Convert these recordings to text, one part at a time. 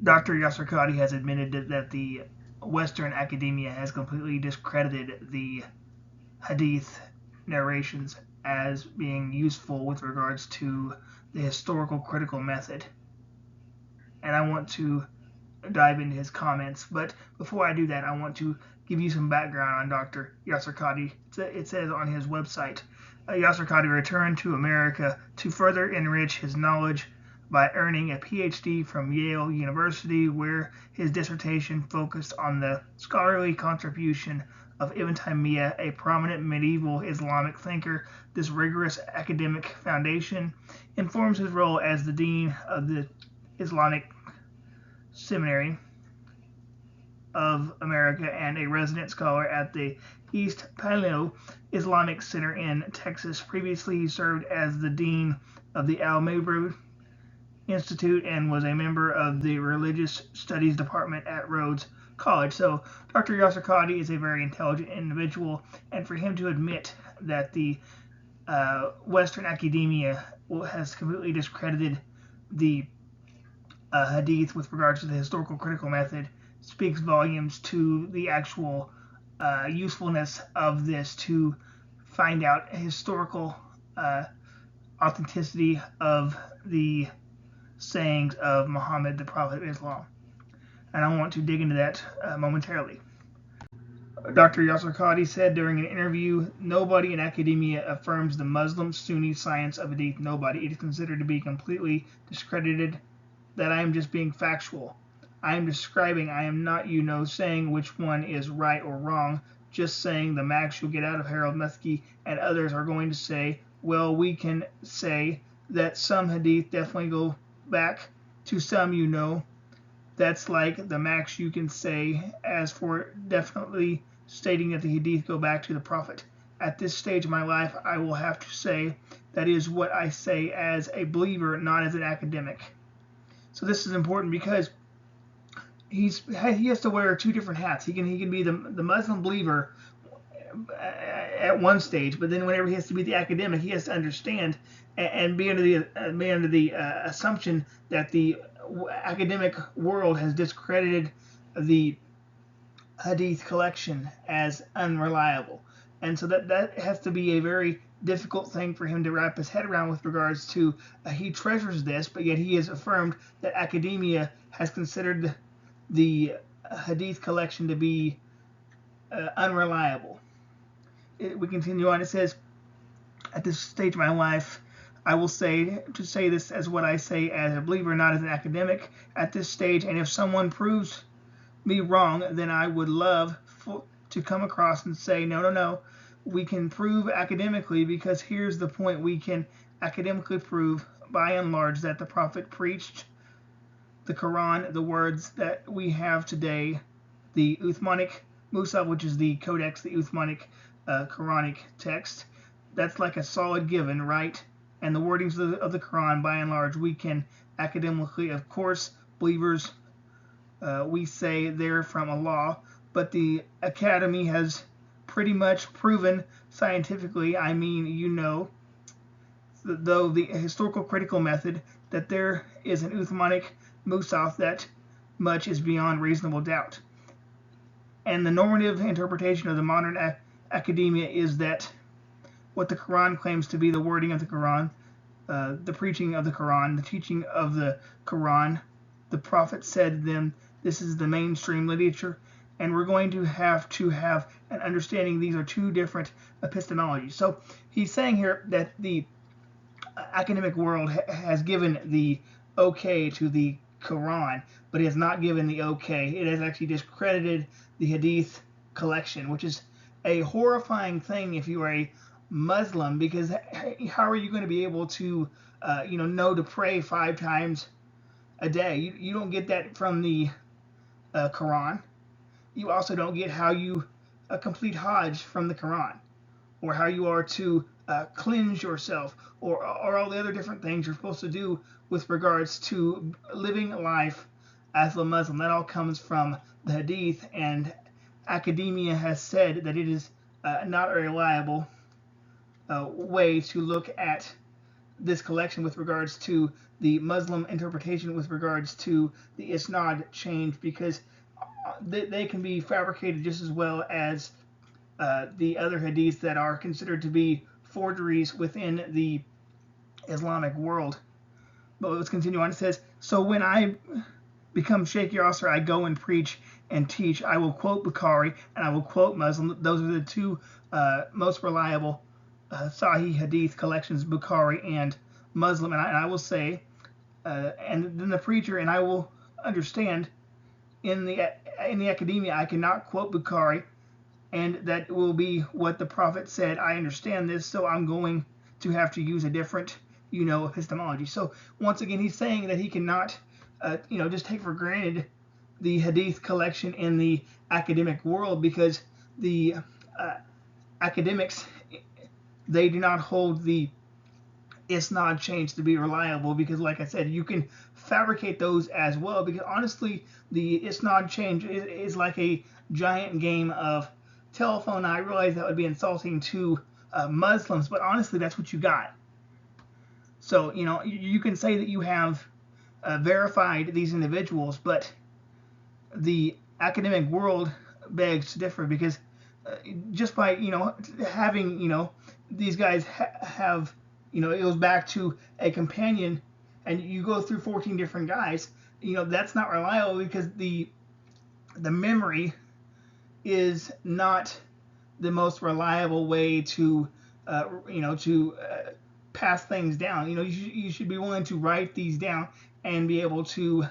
Dr. Yasir Qadhi has admitted that the Western academia has completely discredited the Hadith narrations as being useful with regards to the historical critical method. And I want to dive into his comments, but before I do that, I want to give you some background on Dr. Yasir Qadhi. It says on his website, Yasir Qadhi returned to America to further enrich his knowledge by earning a PhD from Yale University, where his dissertation focused on the scholarly contribution of Ibn Taymiyyah, a prominent medieval Islamic thinker. This rigorous academic foundation informs his role as the dean of the Islamic Seminary of America and a resident scholar at the East Paleo Islamic Center in Texas. Previously, he served as the dean of the Al-Mabrur Institute and was a member of the Religious Studies Department at Rhodes College. So Dr. Yasir Qadhi is a very intelligent individual, and for him to admit that the Western academia has completely discredited the Hadith with regards to the historical critical method speaks volumes to the actual usefulness of this to find out historical authenticity of the sayings of Muhammad, the Prophet of Islam. And I want to dig into that momentarily. Dr. Yasir Qadhi said during an interview, nobody in academia affirms the Muslim Sunni science of Hadith. Nobody. It is considered to be completely discredited, that I am just being factual. I am describing, I am not, saying which one is right or wrong, just saying the max you'll get out of Harold Methke, and others are going to say, well, we can say that some Hadith definitely go back to some. That's like the max you can say. As for definitely stating that the Hadith go back to the Prophet. At this stage of my life, I will have to say that is what I say as a believer, not as an academic. So this is important because he has to wear two different hats. He can be the Muslim believer at one stage, but then whenever he has to be the academic, he has to understand and be under the assumption that the academic world has discredited the Hadith collection as unreliable. And so that has to be a very difficult thing for him to wrap his head around with regards to he treasures this, but yet he has affirmed that academia has considered the Hadith collection to be unreliable. We continue on. It says, at this stage of my life, I will say this as what I say as a believer, not as an academic at this stage. And if someone proves me wrong, then I would love to come across and say, no, we can prove academically, because here's the point. We can academically prove by and large that the Prophet preached the Quran, the words that we have today, the Uthmanic Musaf, which is the Codex, the Uthmanic Quranic text. That's like a solid given, right? And the wordings of the Quran, by and large, we can academically, of course, believers, we say they're from Allah, but the Academy has pretty much proven scientifically, though the historical critical method, that there is an Uthmanic Musaf, that much is beyond reasonable doubt. And the normative interpretation of the modern academia is that what the Quran claims to be the wording of the Quran, the preaching of the Quran, the teaching of the Quran, the Prophet said then, this is the mainstream literature, and we're going to have an understanding these are two different epistemologies. So he's saying here that the academic world has given the okay to the Quran, but it has not given the okay. It has actually discredited the Hadith collection, which is a horrifying thing if you are a Muslim, because how are you going to be able to, know to pray 5 times a day? You don't get that from the Quran. You also don't get how you complete Hajj from the Quran, or how you are to cleanse yourself, or all the other different things you're supposed to do with regards to living life as a Muslim. That all comes from the Hadith, and academia has said that it is not a reliable way to look at this collection with regards to the Muslim interpretation with regards to the isnad change, because they can be fabricated just as well as the other hadiths that are considered to be forgeries within the Islamic world. But let's continue on. It says, so when I become Sheikh Yasir, I go and preach and teach. I will quote Bukhari and I will quote Muslim. Those are the two most reliable Sahih Hadith collections, Bukhari and Muslim. And I will say, and then the preacher, and I will understand, in the academia I cannot quote Bukhari, and that will be what the Prophet said. I understand this, so I'm going to have to use a different, epistemology. So once again, he's saying that he cannot, just take for granted the Hadith collection in the academic world, because the academics, they do not hold the isnad change to be reliable, because like I said, you can fabricate those as well, because honestly the isnad change is like a giant game of telephone. I realize that would be insulting to Muslims, but honestly that's what you got. So you can say that you have verified these individuals, but the academic world begs to differ, because just by having these guys have it goes back to a companion, and you go through 14 different guys, that's not reliable, because the memory is not the most reliable way to pass things down. You should be willing to write these down and be able to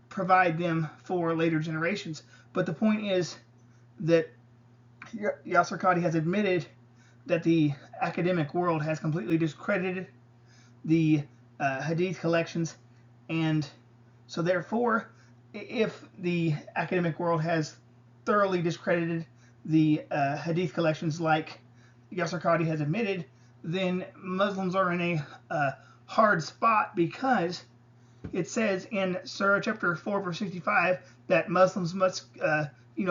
provide them for later generations. But the point is that Yasir Qadhi has admitted that the academic world has completely discredited the Hadith collections, and so therefore, if the academic world has thoroughly discredited the Hadith collections like Yasir Qadhi has admitted, then Muslims are in a hard spot, because it says in Surah chapter 4 verse 65 that Muslims must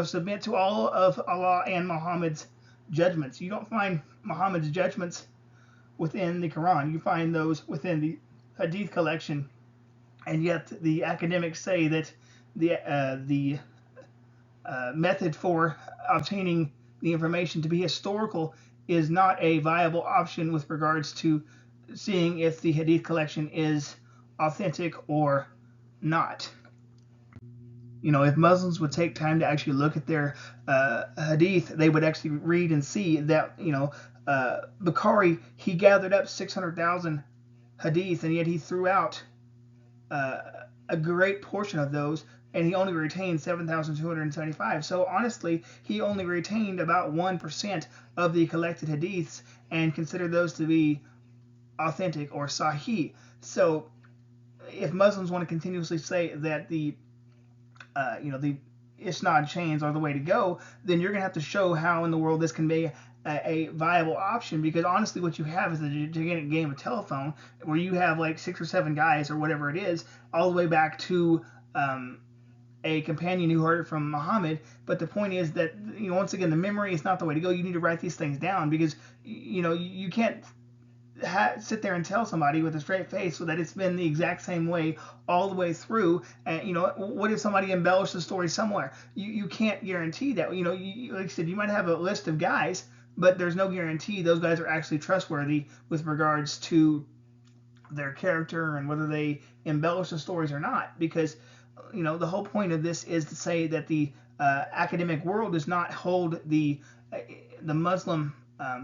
submit to all of Allah and Muhammad's judgments. You don't find Muhammad's judgments within the Quran. You find those within the Hadith collection, and yet the academics say that the method for obtaining the information to be historical is not a viable option with regards to seeing if the Hadith collection is authentic or not. If Muslims would take time to actually look at their Hadith, they would actually read and see that Bukhari, he gathered up 600,000 Hadith, and yet he threw out a great portion of those, and he only retained 7,275. So honestly, he only retained about 1% of the collected Hadiths and considered those to be authentic or Sahih. So if Muslims want to continuously say that the isnad chains are the way to go, then you're going to have to show how in the world this can be a viable option, because honestly what you have is a gigantic game of telephone where you have like 6 or 7 guys or whatever it is, all the way back to a companion who heard it from Muhammad. But the point is that once again, the memory is not the way to go. You need to write these things down, because you can't sit there and tell somebody with a straight face so that it's been the exact same way all the way through. And what if somebody embellished the story somewhere? You can't guarantee that. Like I said, you might have a list of guys, but there's no guarantee those guys are actually trustworthy with regards to their character and whether they embellish the stories or not. Because the whole point of this is to say that the academic world does not hold the Muslim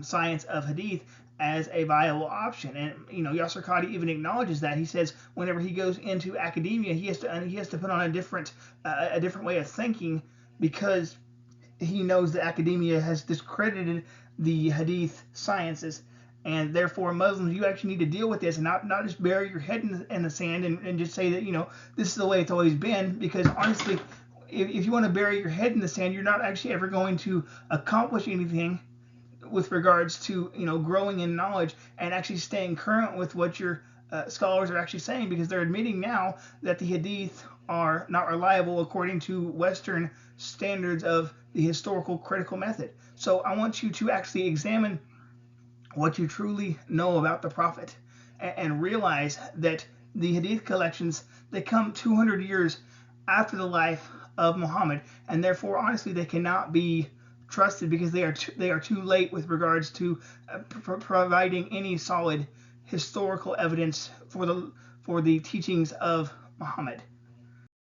science of Hadith as a viable option. And Yasir Qadhi even acknowledges that. He says whenever he goes into academia, he has to put on a different way of thinking, because he knows that academia has discredited the Hadith sciences, and therefore Muslims, you actually need to deal with this and not just bury your head in the sand and just say that this is the way it's always been. Because honestly, if you want to bury your head in the sand, you're not actually ever going to accomplish anything with regards to growing in knowledge and actually staying current with what your scholars are actually saying, because they're admitting now that the Hadith are not reliable according to Western standards of the historical critical method. So I want you to actually examine what you truly know about the Prophet and realize that the Hadith collections, they come 200 years after the life of Muhammad, and therefore, honestly, they cannot be trusted because they are too late with regards to providing any solid historical evidence for the teachings of Muhammad.